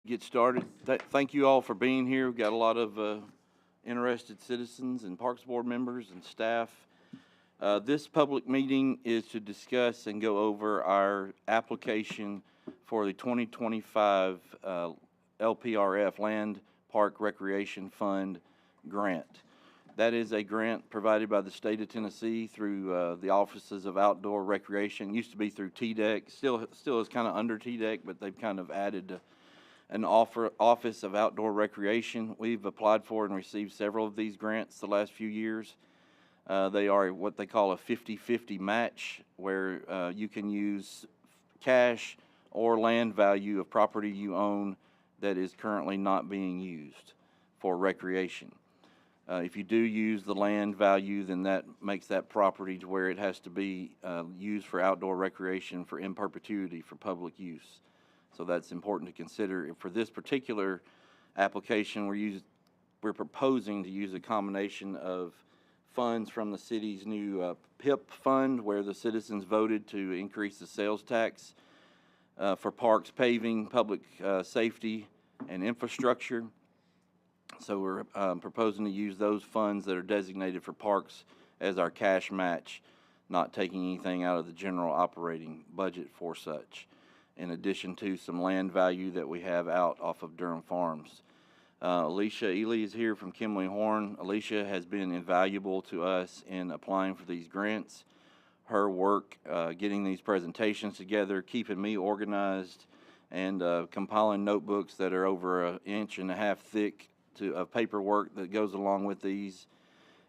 Get started. Thank you all for being here. We've got a lot of interested citizens and Parks Board members and staff. This public meeting is to discuss and go over our application for the 2025 LPRF Land Park Recreation Fund grant. That is a grant provided by the state of Tennessee through the Offices of Outdoor Recreation. It used to be through TDEC. Still is kind of under TDEC, but they've kind of added an Office of Outdoor Recreation. We've applied for and received several of these grants the last few years. They are what they call a 50-50 match, where you can use cash or land value of property you own that is currently not being used for recreation. If you do use the land value, then that makes that property to where it has to be used for outdoor recreation for in perpetuity for public use. So that's important to consider. For this particular application, we're proposing to use a combination of funds from the city's new PIP fund, where the citizens voted to increase the sales tax for parks, paving, public safety, and infrastructure. So we're proposing to use those funds that are designated for parks as our cash match, not taking anything out of the general operating budget for such, in addition to some land value that we have out off of Durham Farms. Alicia Ely is here from Kimley Horn. Alicia has been invaluable to us in applying for these grants. Her work getting these presentations together, keeping me organized, and compiling notebooks that are over 1.5 inches thick of paperwork that goes along with these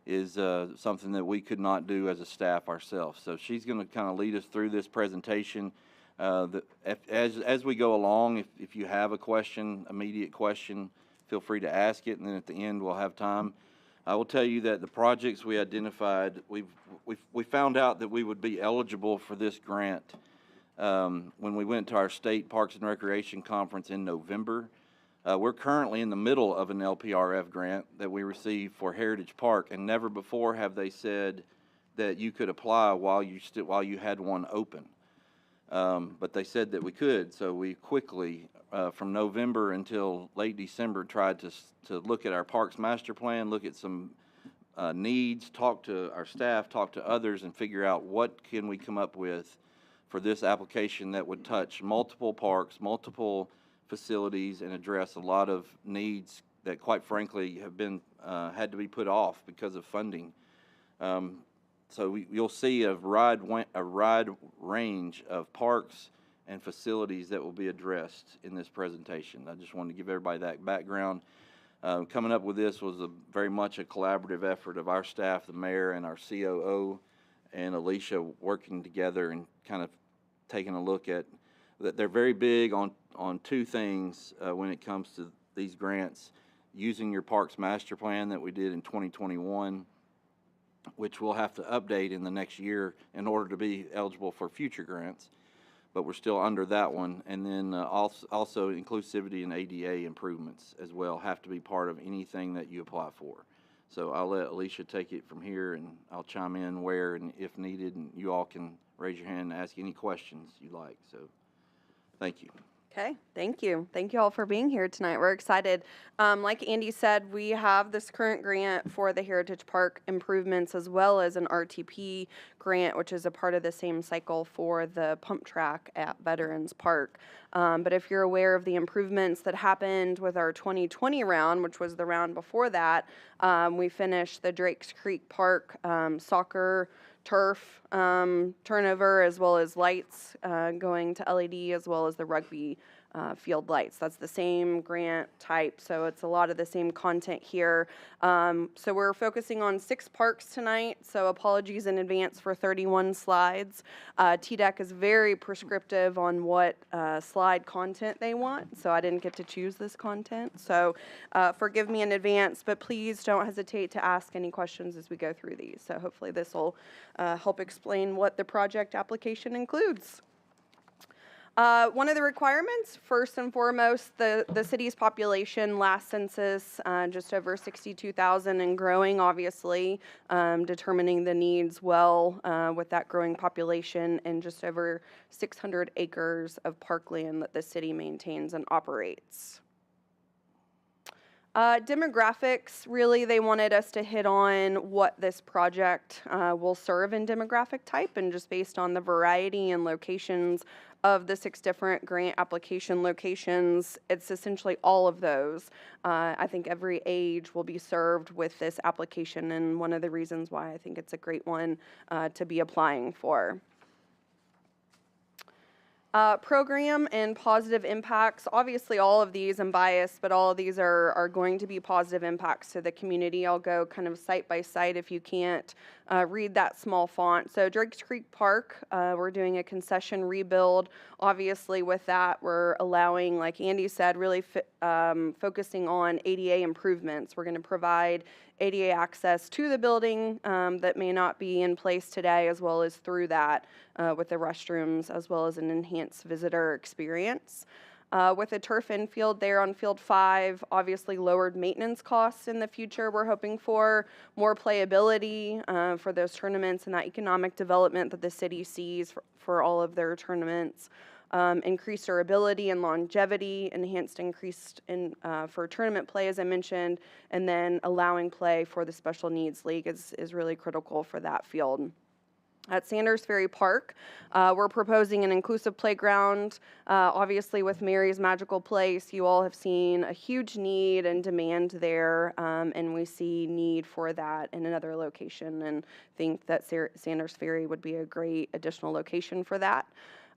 is something that we could not do as a staff ourselves. So she's going to kind of lead us through this presentation. As we go along, if you have a question, immediate question, feel free to ask it, and then at the end we'll have time. I will tell you that the projects we identified, we found out that we would be eligible for this grant when we went to our state Parks and Recreation Conference in November. We're currently in the middle of an LPRF grant that we received for Heritage Park, and never before have they said that you could apply while you had one open. But they said that we could, so we quickly, from November until late December, tried to look at our Parks Master Plan, look at some needs, talk to our staff, talk to others, and figure out what can we come up with for this application that would touch multiple parks, multiple facilities, and address a lot of needs that, quite frankly, have been had to be put off because of funding. So you'll see a wide range of parks and facilities that will be addressed in this presentation. I just wanted to give everybody that background. Coming up with this was very much a collaborative effort of our staff, the mayor and our COO, and Alicia working together and kind of taking a look at that. They're very big on two things when it comes to these grants: using your Parks Master Plan that we did in 2021, which we'll have to update in the next year in order to be eligible for future grants, but we're still under that one. And then also inclusivity and ADA improvements as well have to be part of anything that you apply for. So I'll let Alicia take it from here, and I'll chime in where and if needed, and you all can raise your hand and ask any questions you like. So thank you. Okay, thank you. Thank you all for being here tonight. We're excited. Like Andy said, we have this current grant for the Heritage Park improvements, as well as an RTP grant, which is a part of the same cycle for the pump track at Veterans Park. But if you're aware of the improvements that happened with our 2020 round, which was the round before that, we finished the Drakes Creek Park soccer turf turnover, as well as lights going to LED, as well as the rugby field lights. That's the same grant type, so it's a lot of the same content here. So we're focusing on 6 parks tonight, so apologies in advance for 31 slides. TDEC is very prescriptive on what slide content they want, so I didn't get to choose this content. So forgive me in advance, but please don't hesitate to ask any questions as we go through these. So hopefully this will help explain what the project application includes. One of the requirements, first and foremost, the city's population, last census, just over 62,000 and growing, obviously, determining the needs well with that growing population and just over 600 acres of parkland that the city maintains and operates. Demographics, really, they wanted us to hit on what this project will serve in demographic type, and just based on the variety and locations of the 6 different grant application locations, it's essentially all of those. I think every age will be served with this application, and one of the reasons why I think it's a great one to be applying for. Program and positive impacts. Obviously, all of these, I'm biased, but all of these are going to be positive impacts to the community. I'll go kind of site by site if you can't read that small font. So Drakes Creek Park, we're doing a concession rebuild. Obviously, with that, we're allowing, like Andy said, really focusing on ADA improvements. We're going to provide ADA access to the building that may not be in place today, as well as through that with the restrooms, as well as an enhanced visitor experience. With a turf infield there on Field 5, obviously lowered maintenance costs in the future. We're hoping for more playability for those tournaments and that economic development that the city sees for all of their tournaments. Increased durability and longevity, increased for tournament play, as I mentioned, and then allowing play for the Special Needs League is really critical for that field. At Sanders Ferry Park, we're proposing an inclusive playground. Obviously, with Mary's Magical Place, you all have seen a huge need and demand there, and we see need for that in another location, and think that Sanders Ferry would be a great additional location for that.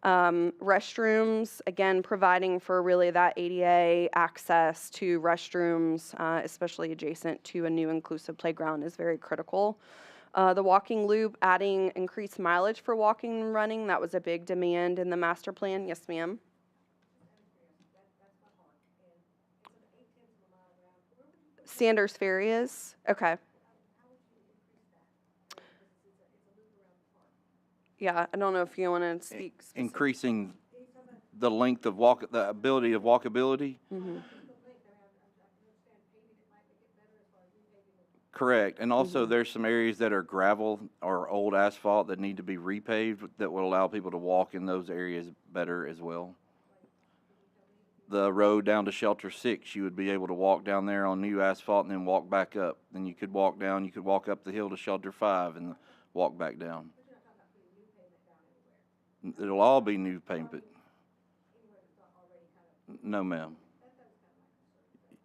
Restrooms, again, providing for really that ADA access to restrooms, especially adjacent to a new inclusive playground, is very critical. The walking loop, adding increased mileage for walking and running, that was a big demand in the master plan. Yes, ma'am. Sanders Ferry is? Okay. Yeah, I don't know if you want to speak. Increasing the length of the ability of walkability. Mm-hmm. Correct. And also there's some areas that are gravel or old asphalt that need to be repaved that will allow people to walk in those areas better as well. The road down to Shelter 6, you would be able to walk down there on new asphalt and then walk back up. Then you could walk down, you could walk up the hill to Shelter 5 and walk back down. It'll all be new pavement. No, ma'am.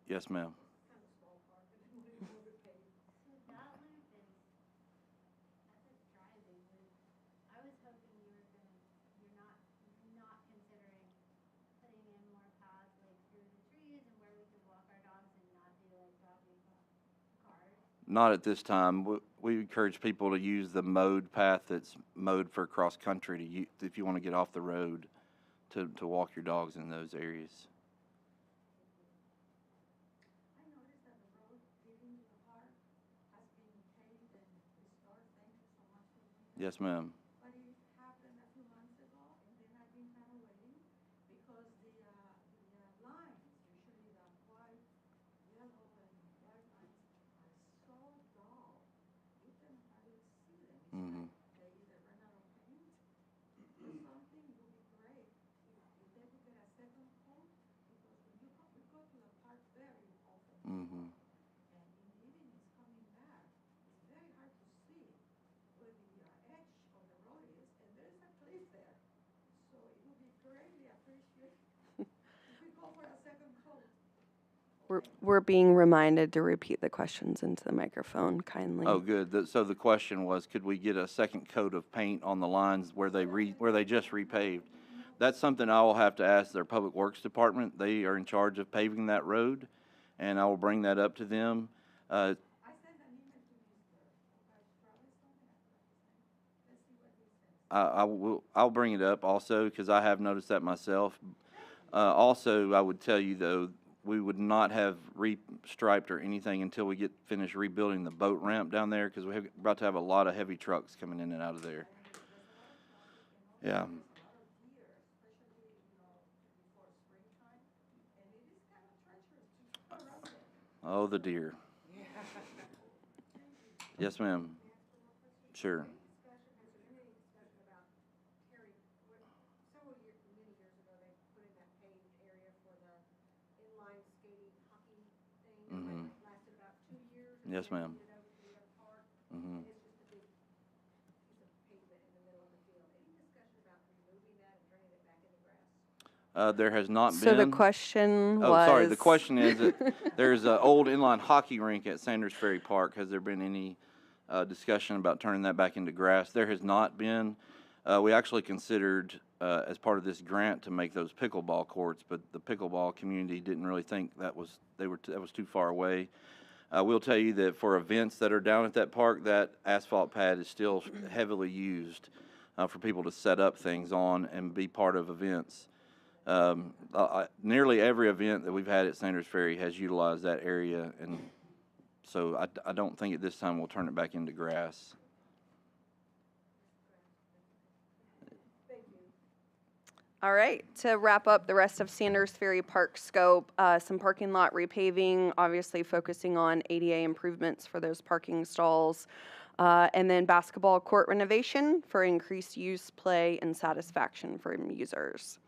Yes, ma'am. Not at this time. We encourage people to use the mode path that's mode for cross country if you want to get off the road to walk your dogs in those areas. I noticed that the road leading to the park has been paved and restored. Thank you so much for doing that. Yes, ma'am. But it happened a few months ago, and then I've been kind of waiting because the lines, usually the white, yellow, and white lines, are so dull. You can hardly see them. It's like they either run out of paint or something. It would be great if they could get a second coat, because when we go to the park very often. And in the evening it's coming back. It's very hard to see where the edge of the road is, and there's a cliff there. So it would be greatly appreciated if we go for a second coat. We're being reminded to repeat the questions into the microphone, kindly. Oh, good. So the question was, could we get a second coat of paint on the lines where they just repaved? That's something I will have to ask their Public Works Department. They are in charge of paving that road, and I will bring that up to them. I sent an email to Mr. Let's see what he says. I'll bring it up also because I have noticed that myself. Also, I would tell you though, we would not have re-striped or anything until we get finished rebuilding the boat ramp down there, because we're about to have a lot of heavy trucks coming in and out of there. Yeah. Oh, the deer. Yes, ma'am. Sure. Several years, many years ago, they put in that paved area for the inline skating hockey thing. Mhm. It lasted about 2 years. And Yes, then ma'am. moved it over to the other park. Mhm. And it's just a big piece of pavement in the middle of the field. Any discussion about removing that and turning it back into grass? There has not So the been. question Oh, was. sorry. The question is that there's an old inline hockey rink at Sanders Ferry Park. Has there been any discussion about turning that back into grass? There has not been. We actually considered, as part of this grant, to make those pickleball courts, but the pickleball community didn't really think that was too far away. We'll tell you that for events that are down at that park, that asphalt pad is still heavily used for people to set up things on and be part of events. Nearly every event that we've had at Sanders Ferry has utilized that area, and so I don't think at this time we'll turn it back into grass. All right, to wrap up the rest of Sanders Ferry Park scope, some parking lot repaving, obviously focusing on ADA improvements for those parking stalls, and then basketball court renovation for increased use, play, and satisfaction for users.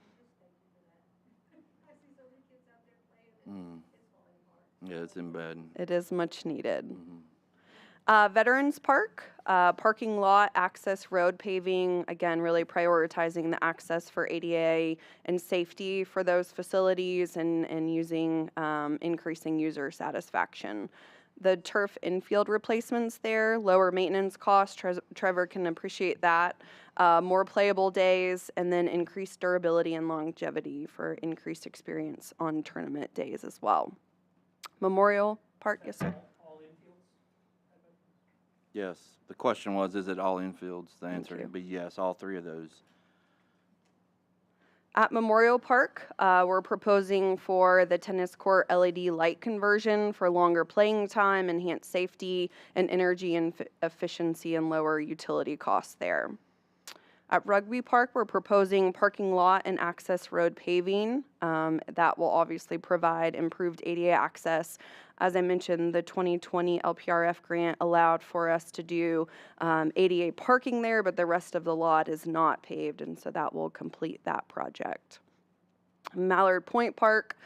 I see so many kids out there playing and it's falling apart. Yeah, it's in bad. It is much needed. Mhm. Veterans Park, parking lot, access road paving, again, really prioritizing the access for ADA and safety for those facilities and using, increasing user satisfaction. The turf infield replacements there, lower maintenance costs, Trevor can appreciate that. More playable days, and then increased durability and longevity for increased experience on tournament days as well. Memorial Park, yes, sir. Yes. The question was, is it all infields? The answer you. would be yes, all three of those. At Memorial Park, we're proposing for the tennis court LED light conversion for longer playing time, enhanced safety and energy and efficiency, and lower utility costs there. At Rugby Park, we're proposing parking lot and access road paving. That will obviously provide improved ADA access. As I mentioned, the 2020 LPRF grant allowed for us to do ADA parking there, but the rest of the lot is not paved, and so that will complete that project. Mallard Point Park,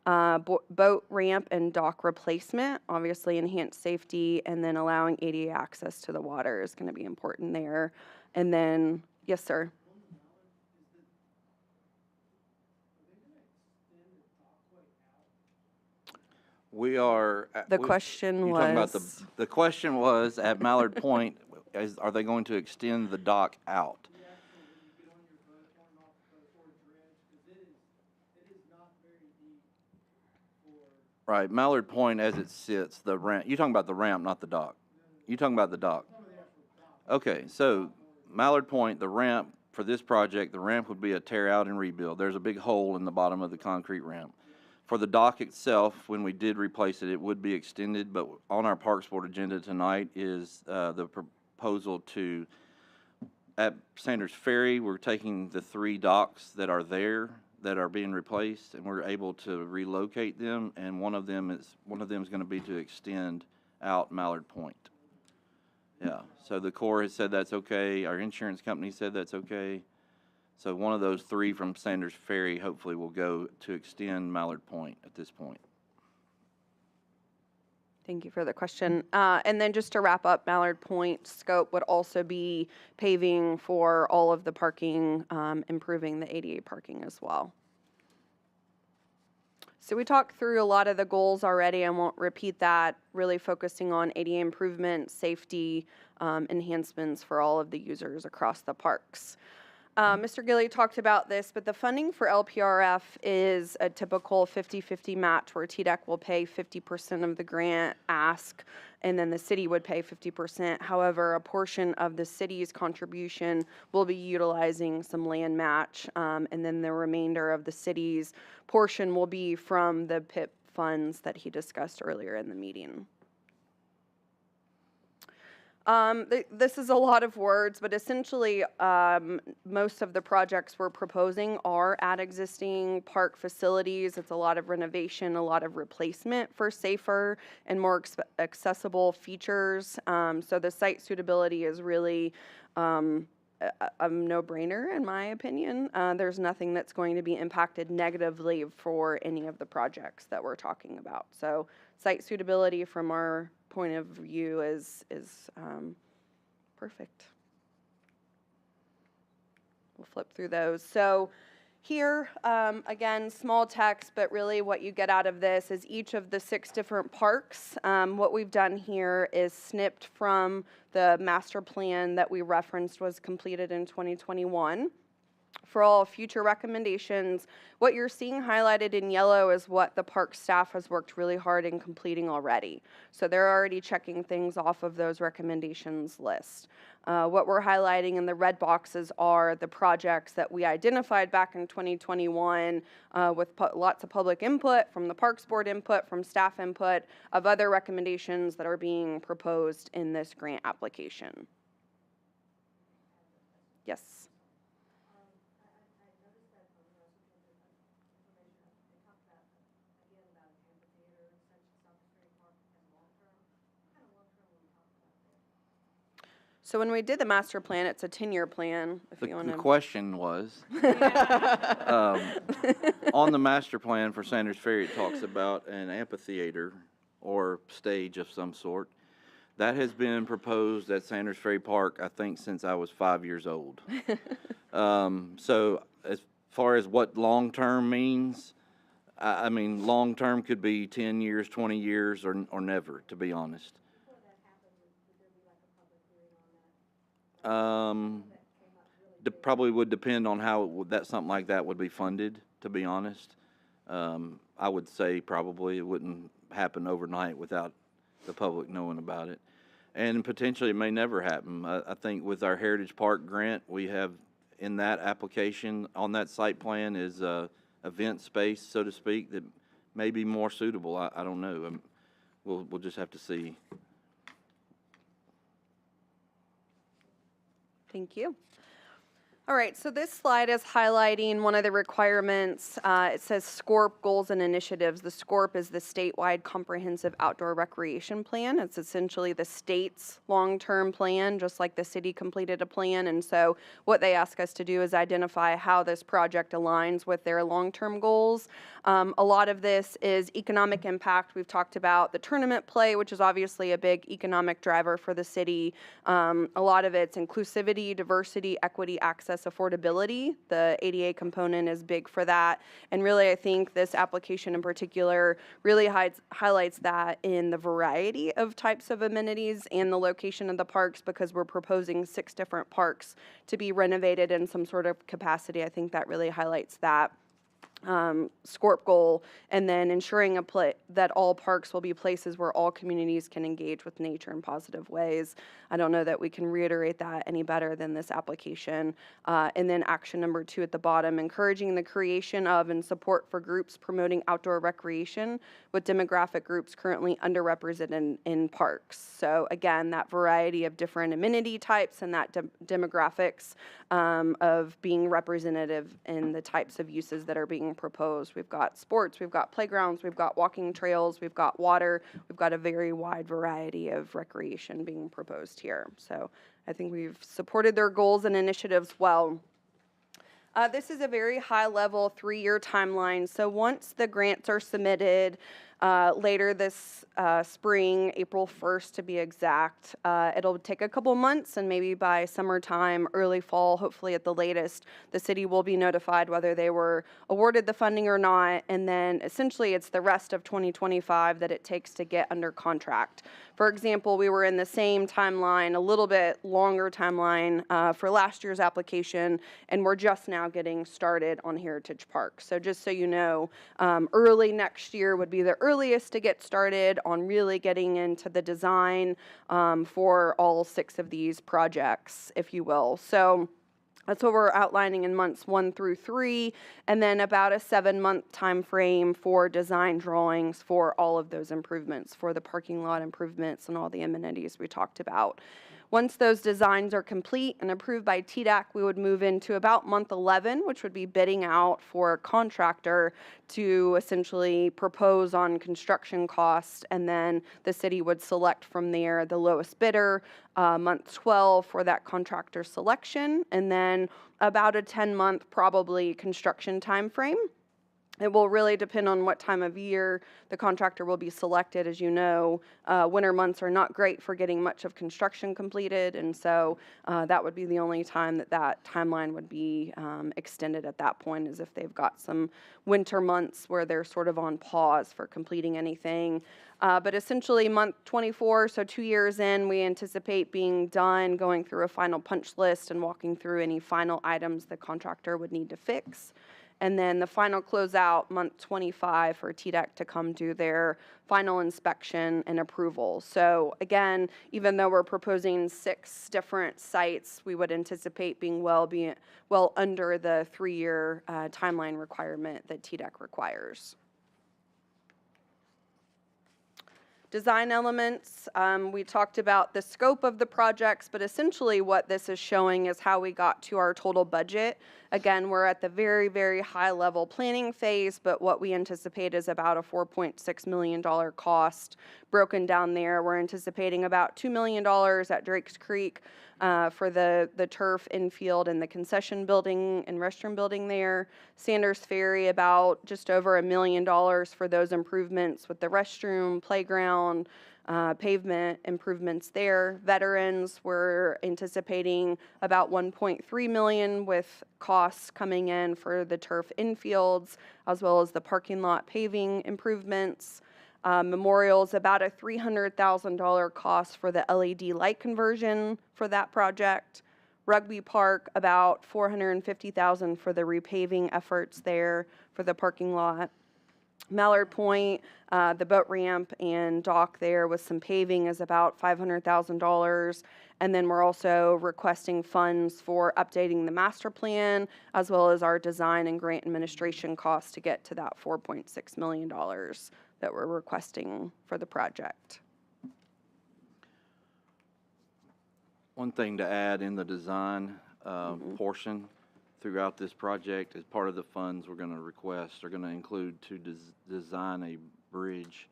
boat ramp and dock replacement, obviously enhanced safety, and then allowing ADA access to the water is going to be important there. And then, yes, sir. We are. The question You're talking about was. the question was at Mallard Point, are they going to extend the dock out? Right, Mallard Point as it sits, the ramp. You're talking about the ramp, not the dock. You're talking about the dock. Okay, so Mallard Point, the ramp for this project, the ramp would be a tear out and rebuild. There's a big hole in the bottom of the concrete ramp. For the dock itself, when we did replace it, it would be extended, but on our Parks Board agenda tonight is the proposal to, at Sanders Ferry, we're taking the 3 docks that are there that are being replaced, and we're able to relocate them, and one of them is going to be to extend out Mallard Point. Yeah, so the Corps has said that's okay. Our insurance company said that's okay. So one of those 3 from Sanders Ferry hopefully will go to extend Mallard Point at this point. Thank you for the question. And then just to wrap up, Mallard Point scope would also be paving for all of the parking, improving the ADA parking as well. So we talked through a lot of the goals already. I won't repeat that, really focusing on ADA improvement, safety, enhancements for all of the users across the parks. Mr. Gilley talked about this, but the funding for LPRF is a typical 50-50 match where TDEC will pay 50% of the grant ask, and then the city would pay 50%. However, a portion of the city's contribution will be utilizing some land match, and then the remainder of the city's portion will be from the PIP funds that he discussed earlier in the meeting. This is a lot of words, but essentially, most of the projects we're proposing are at existing park facilities. It's a lot of renovation, a lot of replacement for safer and more accessible features. So the site suitability is really a no-brainer, in my opinion. There's nothing that's going to be impacted negatively for any of the projects that we're talking about. So site suitability from our point of view is perfect. We'll flip through those. So here, again, small text, but really what you get out of this is each of the 6 different parks. What we've done here is snipped from the master plan that we referenced was completed in 2021. For all future recommendations, what you're seeing highlighted in yellow is what the park staff has worked really hard in completing already. So they're already checking things off of those recommendations list. What we're highlighting in the red boxes are the projects that we identified back in 2021 with lots of public input, from the Parks Board input, from staff input, of other recommendations that are being proposed in this grant application. Yes. So when we did the master plan, it's a 10-year plan, if you want The to. question was, on the master plan for Sanders Ferry, it talks about an amphitheater or stage of some sort. That has been proposed at Sanders Ferry Park, I think, since I was 5 years old. So as far as what long-term means, I mean, long-term could be 10 years, 20 years, or never, to be honest. Probably would depend on how something like that would be funded, to be honest. I would say probably it wouldn't happen overnight without the public knowing about it. And potentially it may never happen. I think with our Heritage Park grant, we have in that application, on that site plan, is event space, so to speak, that may be more suitable. I don't know. We'll just have to see. Thank you. All right, so this slide is highlighting one of the requirements. It says SCORP goals and initiatives. The SCORP is the statewide comprehensive outdoor recreation plan. It's essentially the state's long-term plan, just like the city completed a plan. And so what they ask us to do is identify how this project aligns with their long-term goals. A lot of this is economic impact. We've talked about the tournament play, which is obviously a big economic driver for the city. A lot of it's inclusivity, diversity, equity, access, affordability. The ADA component is big for that. And really, I think this application in particular really highlights that in the variety of types of amenities and the location of the parks, because we're proposing 6 different parks to be renovated in some sort of capacity. I think that really highlights that SCORP goal, and then ensuring that all parks will be places where all communities can engage with nature in positive ways. I don't know that we can reiterate that any better than this application. And then action number 2 at the bottom, encouraging the creation of and support for groups promoting outdoor recreation with demographic groups currently underrepresented in parks. So again, that variety of different amenity types and that demographics of being representative in the types of uses that are being proposed. We've got sports, we've got playgrounds, we've got walking trails, we've got water, we've got a very wide variety of recreation being proposed here. So I think we've supported their goals and initiatives well. This is a very high-level 3-year timeline. So once the grants are submitted later this spring, April 1st to be exact, it'll take a couple months, and maybe by summertime, early fall, hopefully at the latest, the city will be notified whether they were awarded the funding or not, and then essentially it's the rest of 2025 that it takes to get under contract. For example, we were in the same timeline, a little bit longer timeline for last year's application, and we're just now getting started on Heritage Park. So just so you know, early next year would be the earliest to get started on really getting into the design for all 6 of these projects, if you will. So that's what we're outlining in months 1 through 3, and then about a 7-month time frame for design drawings for all of those improvements, for the parking lot improvements and all the amenities we talked about. Once those designs are complete and approved by TDEC, we would move into about month 11, which would be bidding out for a contractor to essentially propose on construction costs, and then the city would select from there the lowest bidder. Month 12 for that contractor selection, and then about a 10-month probably construction time frame. It will really depend on what time of year the contractor will be selected. As you know, winter months are not great for getting much of construction completed, and so that would be the only time that timeline would be extended at that point, is if they've got some winter months where they're sort of on pause for completing anything. But essentially month 24, so 2 years in, we anticipate being done, going through a final punch list and walking through any final items the contractor would need to fix. And then the final closeout, month 25, for TDEC to come do their final inspection and approval. So again, even though we're proposing 6 different sites, we would anticipate being well under the 3-year timeline requirement that TDEC requires. Design elements, we talked about the scope of the projects, but essentially what this is showing is how we got to our total budget. Again, we're at the very, very high level planning phase, but what we anticipate is about a $4.6 million cost broken down there. We're anticipating about $2 million at Drakes Creek for the turf infield and the concession building and restroom building there. Sanders Ferry, about just over $1 million for those improvements with the restroom, playground, pavement improvements there. Veterans, we're anticipating about $1.3 million, with costs coming in for the turf infields as well as the parking lot paving improvements. Memorial's about a $300,000 cost for the LED light conversion for that project. Rugby Park, about $450,000 for the repaving efforts there for the parking lot. Mallard Point, the boat ramp and dock there with some paving, is about $500,000. And then we're also requesting funds for updating the master plan, as well as our design and grant administration costs to get to that $4.6 million that we're requesting for the project. One thing to add in the design portion throughout this project, as part of the funds we're going to request, are going to include to design a bridge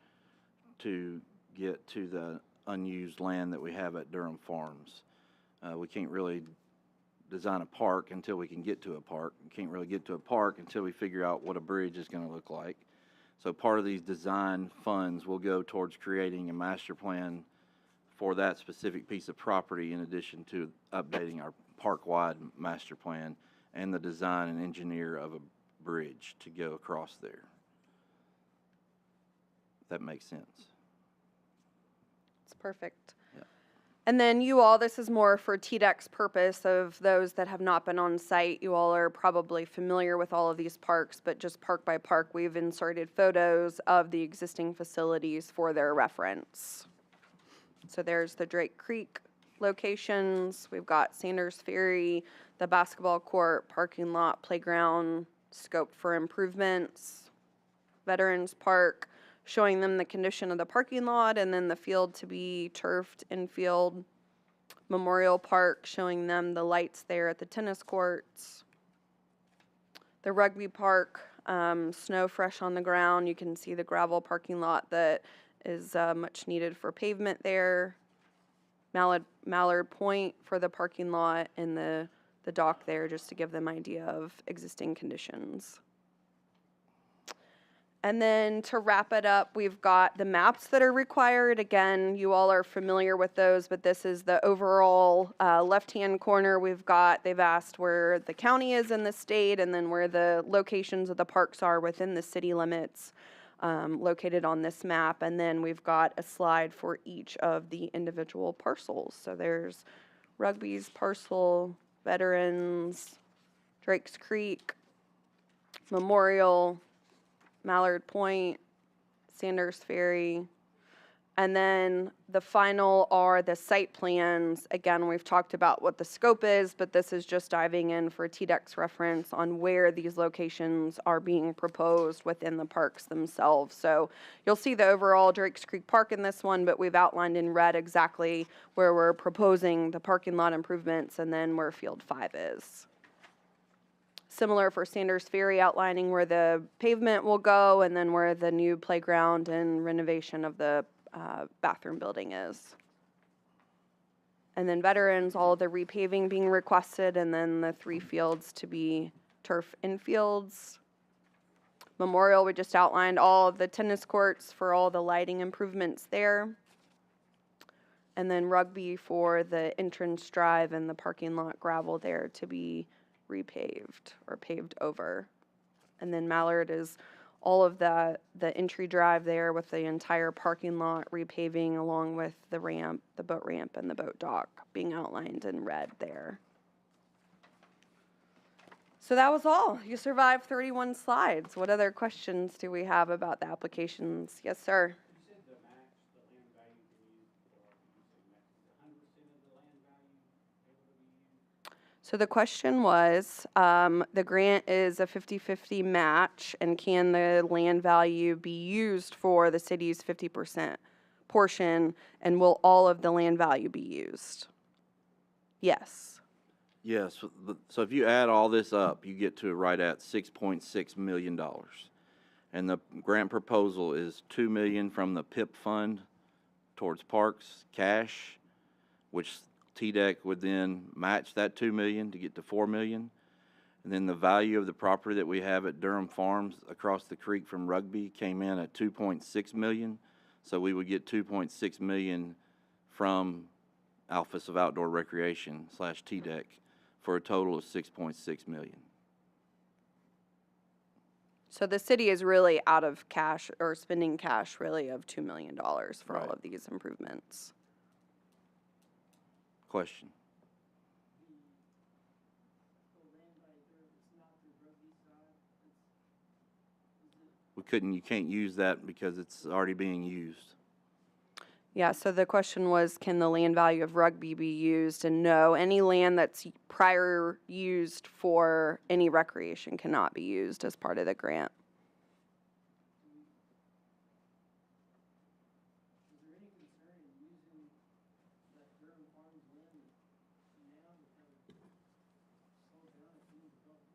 to get to the unused land that we have at Durham Farms. We can't really design a park until we can get to a park. We can't really get to a park until we figure out what a bridge is going to look like. So part of these design funds will go towards creating a master plan for that specific piece of property, in addition to updating our park-wide master plan and the design and engineer of a bridge to go across there. If that makes sense. It's perfect. Yeah. And then you all, this is more for TDEC's purpose of those that have not been on site. You all are probably familiar with all of these parks, but just park by park, we've inserted photos of the existing facilities for their reference. So there's the Drake Creek locations. We've got Sanders Ferry, the basketball court, parking lot, playground, scope for improvements. Veterans Park, showing them the condition of the parking lot and then the field to be turfed infield. Memorial Park, showing them the lights there at the tennis courts. The Rugby Park, snow fresh on the ground. You can see the gravel parking lot that is much needed for pavement there. Mallard Point for the parking lot and the dock there, just to give them an idea of existing conditions. And then to wrap it up, we've got the maps that are required. Again, you all are familiar with those, but this is the overall left-hand corner. They've asked where the county is in the state, and then where the locations of the parks are within the city limits, located on this map. And then we've got a slide for each of the individual parcels. So there's Rugby's parcel, Veterans, Drakes Creek, Memorial, Mallard Point, Sanders Ferry, And then the final are the site plans. Again, we've talked about what the scope is, but this is just diving in for TDEC's reference on where these locations are being proposed within the parks themselves. So you'll see the overall Drakes Creek Park in this one, but we've outlined in red exactly where we're proposing the parking lot improvements and then where Field 5 is. Similar for Sanders Ferry, outlining where the pavement will go and then where the new playground and renovation of the bathroom building is. And then veterans, all of the repaving being requested, and then the 3 fields to be turf infields. Memorial, we just outlined all of the tennis courts for all the lighting improvements there. And then rugby for the entrance drive and the parking lot gravel there to be repaved or paved over. And then Mallard is all of the entry drive there with the entire parking lot repaving along with the ramp, the boat ramp, and the boat dock being outlined in red there. So that was all. You survived 31 slides. What other questions do we have about the applications? Yes, sir. You said the max, the land value can use, or you said max is 100% of the land value able to be used? So the question was, the grant is a 50-50 match, and can the land value be used for the city's 50% portion, and will all of the land value be used? Yes. Yes, so if you add all this up, you get to right at $6.6 million. And the grant proposal is $2 million from the PIP fund towards parks, cash, which TDEC would then match that $2 million to get to $4 million. And then the value of the property that we have at Durham Farms across the creek from Rugby came in at $2.6 million. So we would get $2.6 million from Office of Outdoor Recreation / TDEC for a total of $6.6 million. So the city is really out of cash or spending cash really of $2 million for all Right. of these improvements. Question? You can't use that because it's already being used. Yeah, so the question was, can the land value of Rugby be used? And no, any land that's prior used for any recreation cannot be used as part of the grant. Is there any concern in using that Durham Farms land now because it slowed down at being developed?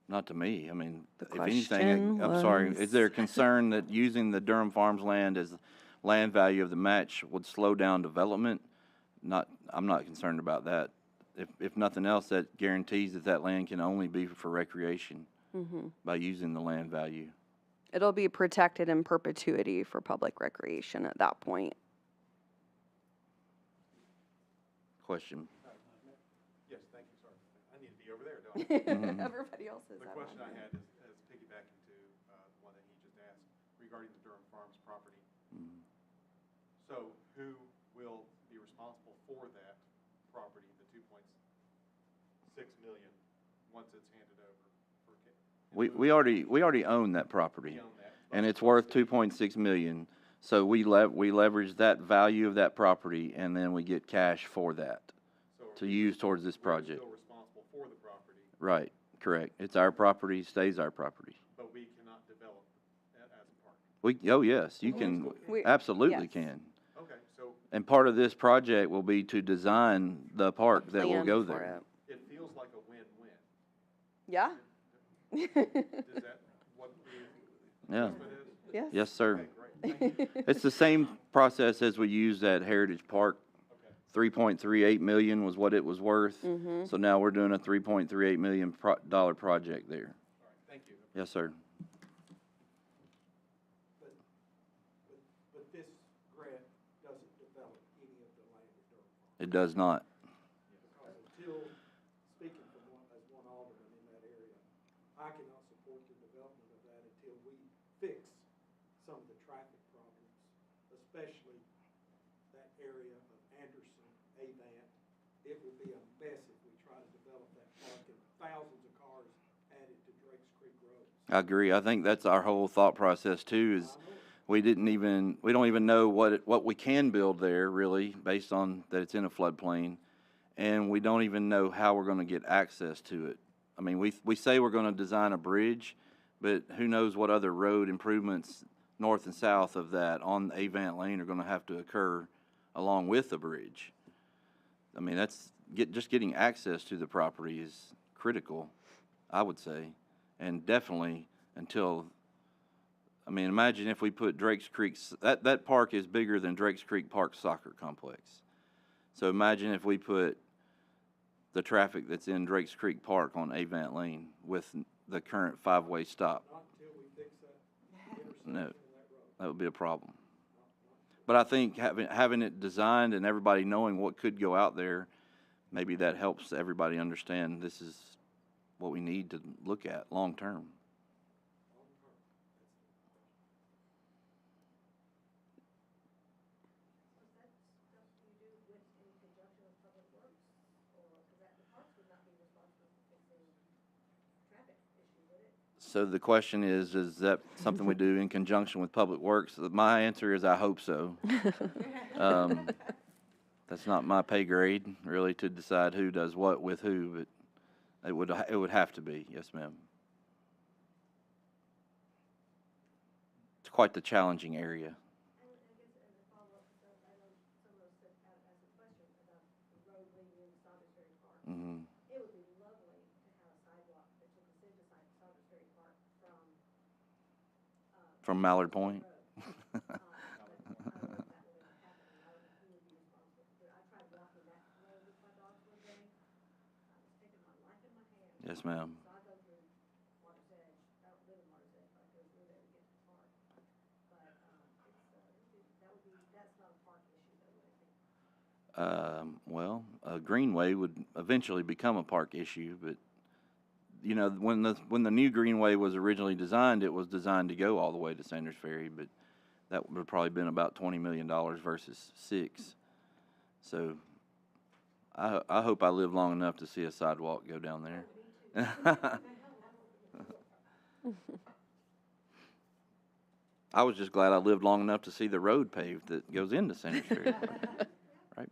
Not to me. I mean, The if anything, question I'm sorry, was- is there a concern that using the Durham Farms land as land value of the match would slow down development? I'm not concerned about that. If nothing else, that guarantees that land can only be for recreation by using the land value. It'll be protected in perpetuity for public recreation at that point. Question? Yes, thank you, sorry. I need to be over there, don't I? Everybody else is. The question I had is piggybacking to the one that he just asked regarding the Durham Farms property. So who will be responsible for that property, the 2.6 million, once it's handed over? We already own that property, We own that. and it's worth 2.6 million. So we leverage that value of that property, and then we get cash for that So to use towards this we're project. still responsible for the property, Right, correct. It's our property, stays our property. but we cannot develop that as a park. Oh yes, you can, We- absolutely yes. can. Okay, so And part of this project will be to design the park that will Plan go for there. it feels like a win-win. Yeah. Is that what the Yeah. assessment is? Yes. Yes, sir. Okay, great, thank you. It's the same process as we used at Heritage Park. Okay. 3.38 million was what it was worth. Mm-hmm. So now we're doing a $3.38 million dollar project there. All right, thank you. Yes, sir. But this grant doesn't develop any of the land at Durham Farm. It does not. Because until, speaking from as one alderman in that area, I cannot support the development of that until we fix some of the traffic problems, especially that area of Anderson, Avant. It will be a mess if we try to develop that park and thousands of cars added to Drakes Creek Road. I agree. I think that's our whole thought process too, is we don't even know what we can build there really, based on that it's in a floodplain. And we don't even know how we're gonna get access to it. I mean, we say we're gonna design a bridge, but who knows what other road improvements north and south of that on Avant Lane are gonna have to occur along with the bridge. I mean, just getting access to the property is critical, I would say. And definitely until, I mean, imagine if we put Drake's Creek, that park is bigger than Drake's Creek Park Soccer Complex. So imagine if we put the traffic that's in Drake's Creek Park on Avant Lane with the current 5-way stop. Not until we fix that intersection No, and that road. that would be a problem. But I think having it designed and everybody knowing what could go out there, maybe that helps everybody understand this is what we need to look at long term. Was that stuff you do with, in conjunction with Public Works? Or, because that, the parks would not be responsible for fixing traffic issues, would it? So the question is that something we do in conjunction with Public Works? My answer is I hope so. That's not my pay grade, really, to decide who does what with who, but it would have to be, yes, ma'am. It's quite the challenging area. And I guess as a follow-up, because I know someone said, asked a question about the road leading into Salisbury Park. Mm-hmm. It would be lovely to have a sidewalk that took us into Salisbury Park From Mallard Point. but I don't know if that will ever happen, and I don't know who would be responsible for it. I tried walking that road with my dogs one day. I was taking my life in my hands. Yes, ma'am. So I go through Water's Edge. I don't live in Water's Edge, but I go through there to get to the park. But that's not a park issue though, I think. Well, a greenway would eventually become a park issue, but you know, when the new greenway was originally designed, it was designed to go all the way to Sanders Ferry, but that would have probably been about $20 million versus $6 million. So I hope I live long enough to see a sidewalk go down there. I was just glad I lived long enough to see the road paved that goes into Sanders Ferry. Right.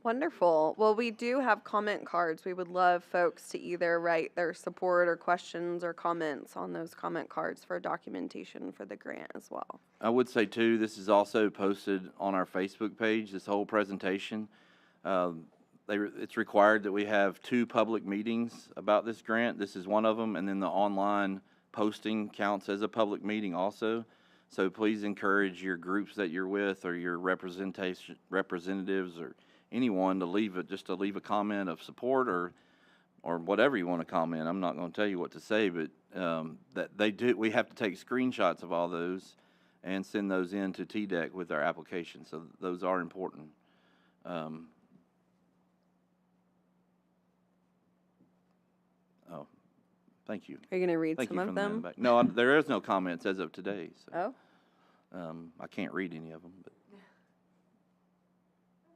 Wonderful. Well, we do have comment cards. We would love folks to either write their support or questions or comments on those comment cards for documentation for the grant as well. I would say too, this is also posted on our Facebook page, this whole presentation. It's required that we have 2 public meetings about this grant. This is one of them, and then the online posting counts as a public meeting also. So please encourage your groups that you're with or your representatives or anyone to leave a comment of support or whatever you want to comment. I'm not going to tell you what to say, but we have to take screenshots of all those and send those in to TDEC with our application. So those are important. Thank you. Are you going to read Thank some you of from the man them? back. No, there is no comments as of today. So, Oh, I can't read any of them. But I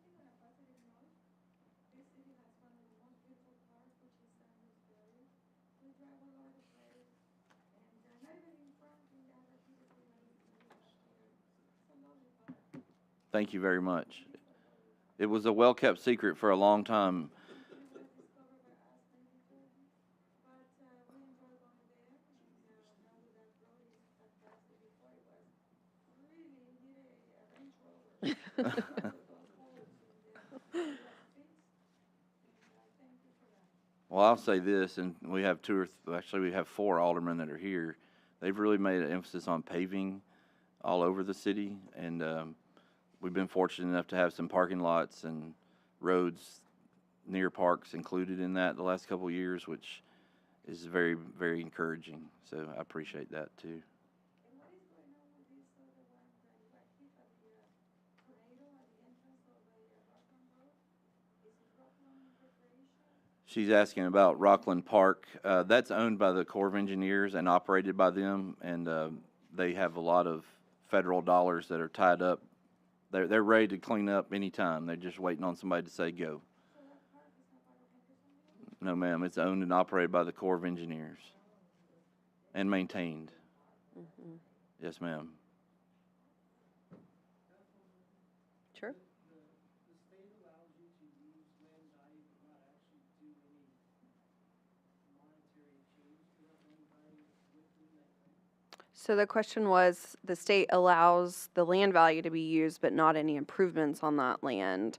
think on a positive note, this city has one of the most beautiful parks, which is Sanders Ferry. We drive all over the place, and not even in front, in the other beautiful ladies in the here. It's a lovely park. thank you very much. It was a well-kept secret for a long time. It was discovered by us maybe 30, but we enjoy going there, and now that that road is fantastic. Before it was really needed a Range Rover. Those holes in there, it was fixed, and thank you for that. Well, I'll say this, and we have we have 4 aldermen that are here. They've really made an emphasis on paving all over the city, and we've been fortunate enough to have some parking lots and roads near parks included in that the last couple of years, which is very, very encouraging. So I appreciate that too. And what is going on with this other one that you got hit at the tornado at the entrance of Rockland Road? Is it Rockland Recreation? She's asking about Rockland Park. That's owned by the Corps of Engineers and operated by them, and they have a lot of federal dollars that are tied up. They're ready to clean up anytime. They're just waiting on somebody to say go. So that park is not part of Hendersonville? No, ma'am. It's owned and operated by the Corps of Engineers. and maintained. Yes, ma'am. Sure. The state allows you to use land value but not actually do any monetary change to that land value within that grant? So the question was, the state allows the land value to be used, but not any improvements on that land.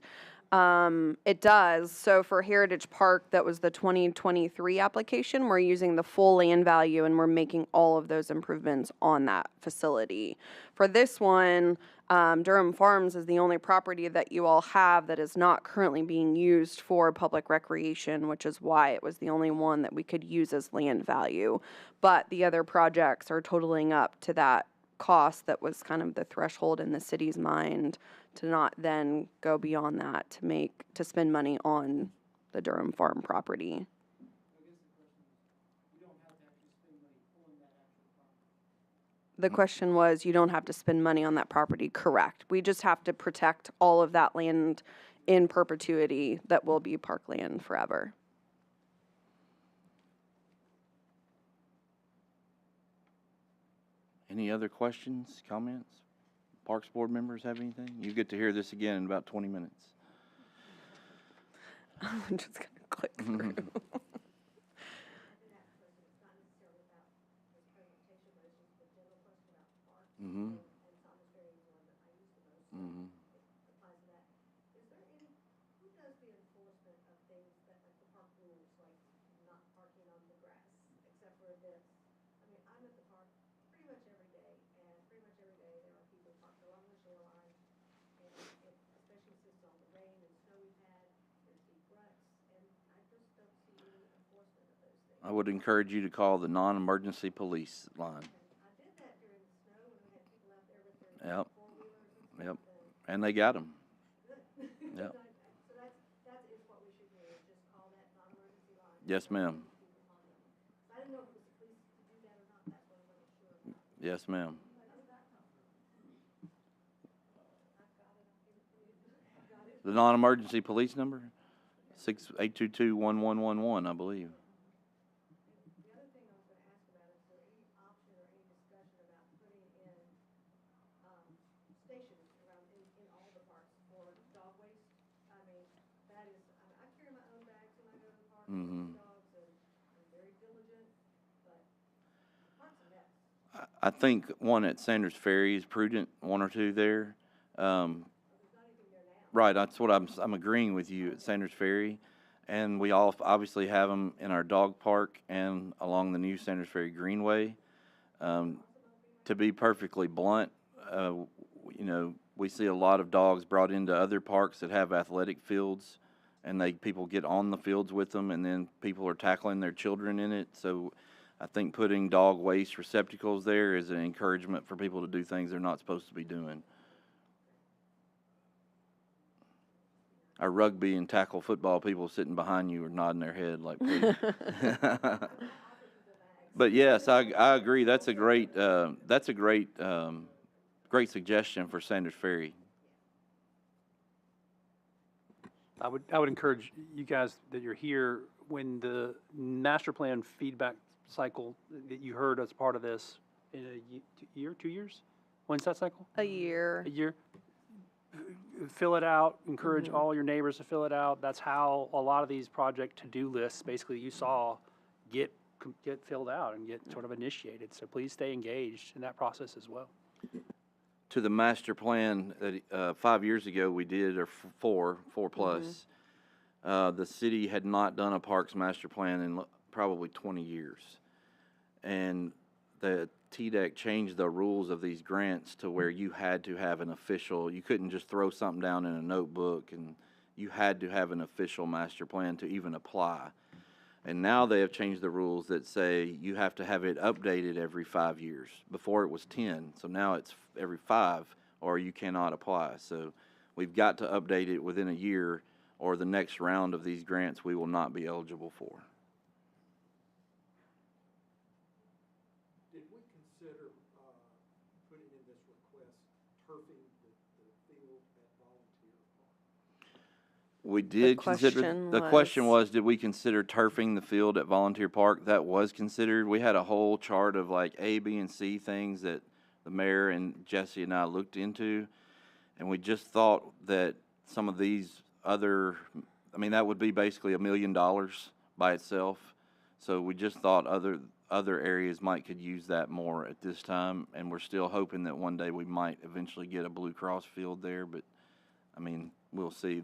It does. So for Heritage Park, that was the 2023 application. We're using the full land value and we're making all of those improvements on that facility. For this one, Durham Farms is the only property that you all have that is not currently being used for public recreation, which is why it was the only one that we could use as land value. But the other projects are totaling up to that cost that was kind of the threshold in the city's mind to not then go beyond that to spend money on the Durham Farm property. I guess the question is, you don't have to actually spend money on that actual property. The question was, you don't have to spend money on that property, correct? We just have to protect all of that land in perpetuity that will be parkland forever. Any other questions, comments? Parks Board members have anything? You get to hear this again in about 20 minutes. I'm just going to click through. Mm-hmm. Mm-hmm. I would encourage you to call the non-emergency police line. Yep. Yep. And they got them. Yep. Yes, ma'am. Yes, ma'am. The non-emergency police number? 822-1111, I believe. Mm-hmm. I think one at Sanders Ferry is prudent, one or two there. Right, that's what I'm agreeing with you at Sanders Ferry. And we all obviously have them in our dog park and along the new Sanders Ferry Greenway. To be perfectly blunt, we see a lot of dogs brought into other parks that have athletic fields, and people get on the fields with them, and then people are tackling their children in it. So I think putting dog waste receptacles there is an encouragement for people to do things they're not supposed to be doing. Our rugby and tackle football people sitting behind you are nodding their head like, please. But yes, I agree. That's a great great suggestion for Sanders Ferry. I would encourage you guys that you're here when the master plan feedback cycle that you heard as part of this in a year, 2 years. When's that cycle? A year. A year. Fill it out. Encourage all your neighbors to fill it out. That's how a lot of these project to-do lists, basically, you saw get filled out and get sort of initiated. So please stay engaged in that process as well. To the master plan that 5 years ago we did, or four plus, the city had not done a parks master plan in probably 20 years. And the TDEC changed the rules of these grants to where you had to have an official, you couldn't just throw something down in a notebook, and you had to have an official master plan to even apply. And now they have changed the rules that say you have to have it updated every 5 years. Before it was 10, so now it's every 5, or you cannot apply. So we've got to update it within a year, or the next round of these grants we will not be eligible for. Did we consider putting in this request turfing the field at Volunteer Park? We did consider, question the question was- was, did we consider turfing the field at Volunteer Park? That was considered. We had a whole chart of like A, B, and C things that the mayor and Jesse and I looked into. And we just thought that some of these other, I mean, that would be basically $1 million by itself. So we just thought other areas could use that more at this time. And we're still hoping that one day we might eventually get a Blue Cross field there. But I mean, we'll see.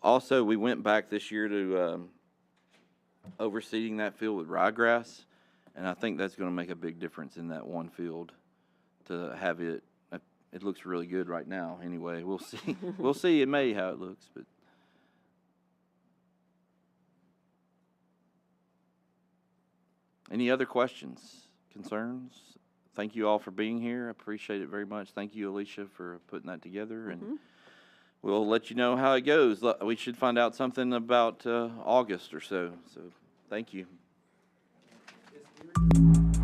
Also, we went back this year to overseeding that field with ryegrass, and I think that's going to make a big difference in that one field to have it. It looks really good right now. Anyway, we'll see. We'll see in May how it looks. But any other questions, concerns? Thank you all for being here. I appreciate it very much. Thank you, Alicia, for putting that together, and we'll let you know how it goes. We should find out something about August or so. So, thank you. Is Erie